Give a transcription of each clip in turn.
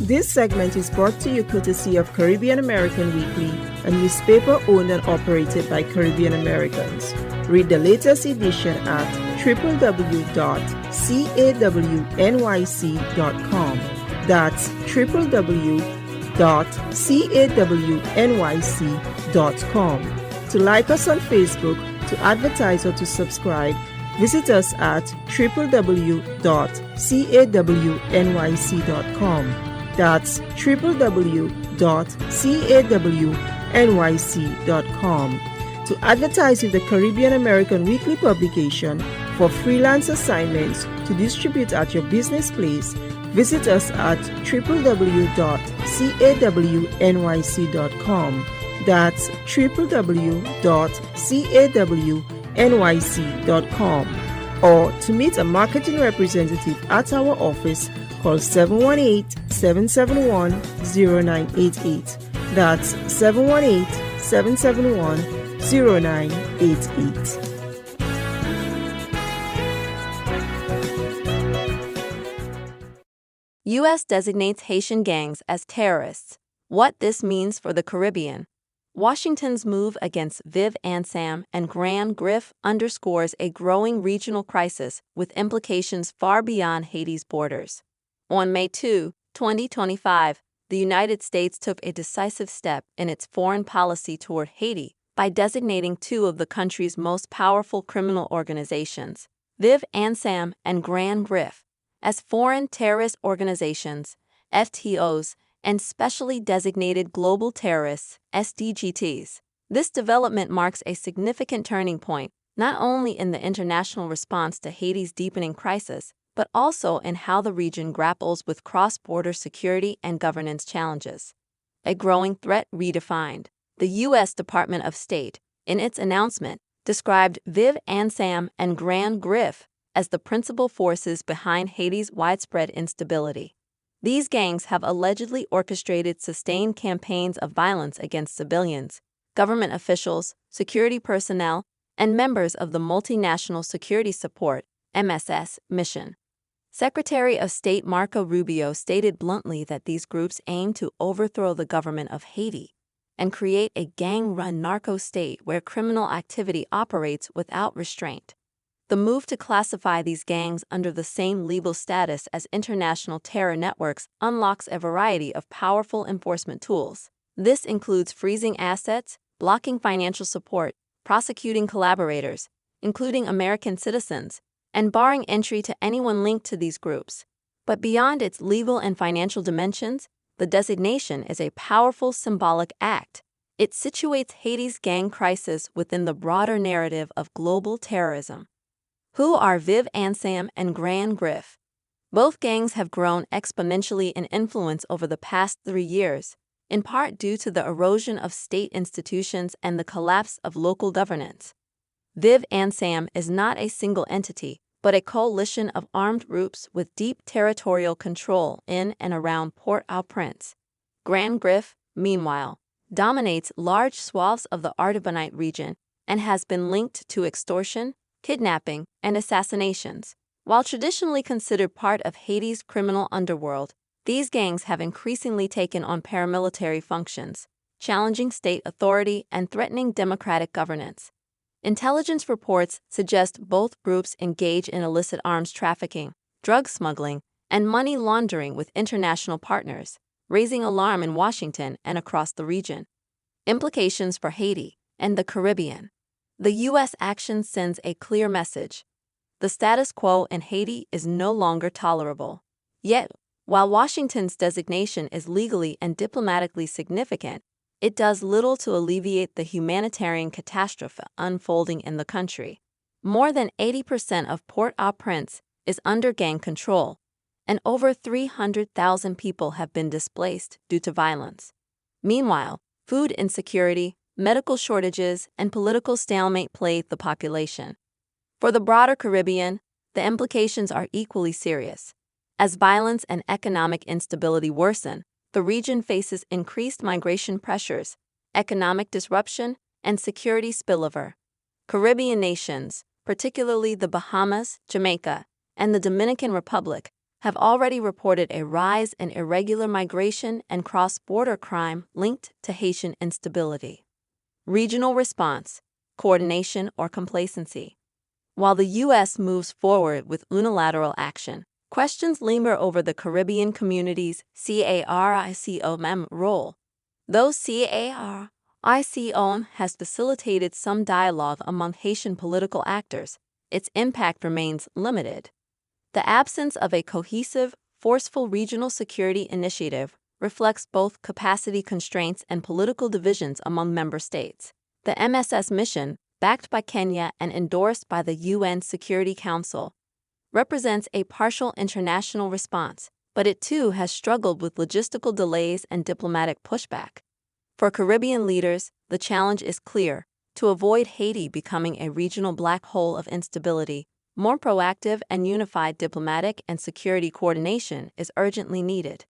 This segment is brought to you courtesy of Caribbean American Weekly, a newspaper owned and operated by Caribbean Americans. Read the latest edition at www.cawnyc.com. That's www.cawnyc.com. To like us on Facebook, to advertise, or to subscribe, visit us at www.cawnyc.com. That's www.cawnyc.com. To advertise with the Caribbean American Weekly publication for freelance assignments to distribute at your business place, visit us at www.cawnyc.com. That's www.cawnyc.com. Or to meet a marketing representative at our office, call 718-771-0988. That's 718-771-0988. U.S. designates Haitian gangs as terrorists. What this means for the Caribbean. Washington's move against Ansanm and Grif underscores a growing regional crisis with implications far beyond Haiti's borders. On May 2, 2025, the United States took a decisive step in its foreign policy toward Haiti by designating two of the country's most powerful criminal organizations, Ansanm and Grif, as foreign terrorist organizations, FTOs, and specially designated global terrorists, SDGTs. This development marks a significant turning point, not only in the international response to Haiti's deepening crisis, but also in how the region grapples with cross-border security and governance challenges. A growing threat redefined. The U.S. Department of State, in its announcement, described Ansanm and Grif as the principal forces behind Haiti's widespread instability. These gangs have allegedly orchestrated sustained campaigns of violence against civilians, government officials, security personnel, and members of the Multinational Security Support (MSS) mission. Secretary of State Marco Rubio stated bluntly that these groups aim to overthrow the government of Haiti and create a gang-run narco state where criminal activity operates without restraint. The move to classify these gangs under the same legal status as international terror networks unlocks a variety of powerful enforcement tools. This includes freezing assets, blocking financial support, prosecuting collaborators, including American citizens, and barring entry to anyone linked to these groups. But beyond its legal and financial dimensions, the designation is a powerful symbolic act. It situates Haiti's gang crisis within the broader narrative of global terrorism. Who are Ansanm and Grif? Both gangs have grown exponentially in influence over the past 3 years, in part due to the erosion of state institutions and the collapse of local governance. Ansanm is not a single entity, but a coalition of armed groups with deep territorial control in and around Port-au-Prince. Grif, meanwhile, dominates large swaths of the Artibonite region and has been linked to extortion, kidnapping, and assassinations. While traditionally considered part of Haiti's criminal underworld, these gangs have increasingly taken on paramilitary functions, challenging state authority and threatening democratic governance. Intelligence reports suggest both groups engage in illicit arms trafficking, drug smuggling, and money laundering with international partners, raising alarm in Washington and across the region. Implications for Haiti and the Caribbean. The U.S. action sends a clear message. The status quo in Haiti is no longer tolerable. Yet, while Washington's designation is legally and diplomatically significant, it does little to alleviate the humanitarian catastrophe unfolding in the country. More than 80% of Port-au-Prince is under gang control, and over 300,000 people have been displaced due to violence. Meanwhile, food insecurity, medical shortages, and political stalemate plague the population. For the broader Caribbean, the implications are equally serious. As violence and economic instability worsen, the region faces increased migration pressures, economic disruption, and security spillover. Caribbean nations, particularly the Bahamas, Jamaica, and the Dominican Republic, have already reported a rise in irregular migration and cross-border crime linked to Haitian instability. Regional response, coordination, or complacency. While the U.S. moves forward with unilateral action, questions linger over the Caribbean community's CARICOM role. Though CARICOM has facilitated some dialogue among Haitian political actors, its impact remains limited. The absence of a cohesive, forceful regional security initiative reflects both capacity constraints and political divisions among member states. The MSS mission, backed by Kenya and endorsed by the UN Security Council, represents a partial international response, but it too has struggled with logistical delays and diplomatic pushback. For Caribbean leaders, the challenge is clear: to avoid Haiti becoming a regional black hole of instability, more proactive and unified diplomatic and security coordination is urgently needed.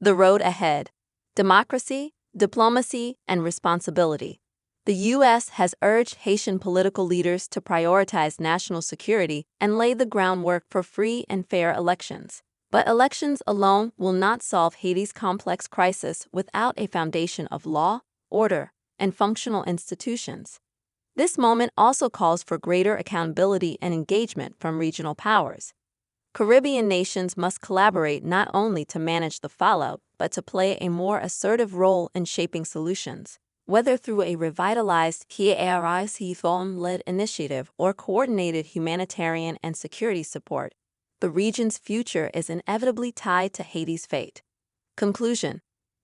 The road ahead: democracy, diplomacy, and responsibility. The U.S. has urged Haitian political leaders to prioritize national security and lay the groundwork for free and fair elections. But elections alone will not solve Haiti's complex crisis without a foundation of law, order, and functional institutions. This moment also calls for greater accountability and engagement from regional powers. Caribbean nations must collaborate not only to manage the fallout, but to play a more assertive role in shaping solutions. Whether through a revitalized CARICOM-led initiative or coordinated humanitarian and security support, the region's future is inevitably tied to Haiti's fate. Conclusion: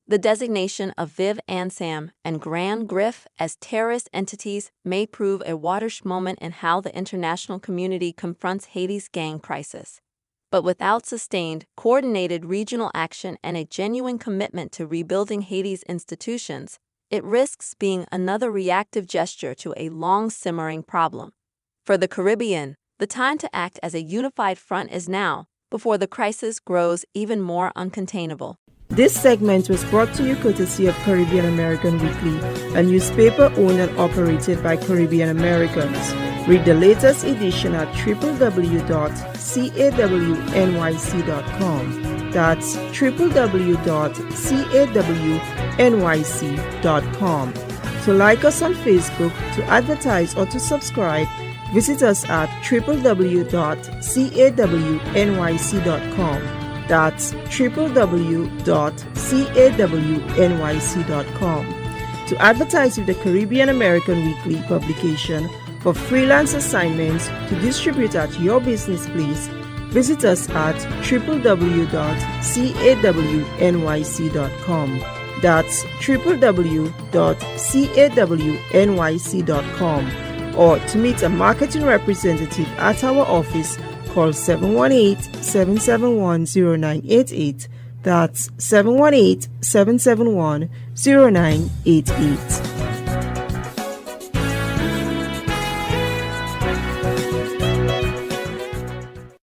the designation of Viv Ansanm and Gran Grif as terrorist entities may prove a watershed moment in how the international community confronts Haiti's gang crisis. But without sustained, coordinated regional action and a genuine commitment to rebuilding Haiti's institutions, it risks being another reactive gesture to a long-simmering problem. For the Caribbean, the time to act as a unified front is now, before the crisis grows even more uncontainable. This segment was brought to you courtesy of Caribbean American Weekly, a newspaper owned and operated by Caribbean Americans. Read the latest edition at www.cawnyc.com. That's www.cawnyc.com. To like us on Facebook, to advertise, or to subscribe, visit us at www.cawnyc.com. That's www.cawnyc.com. To advertise with the Caribbean American Weekly publication for freelance assignments to distribute at your business place, visit us at www.cawnyc.com. That's www.cawnyc.com. Or to meet a marketing representative at our office, call 718-771-0988. That's 718-771-0988.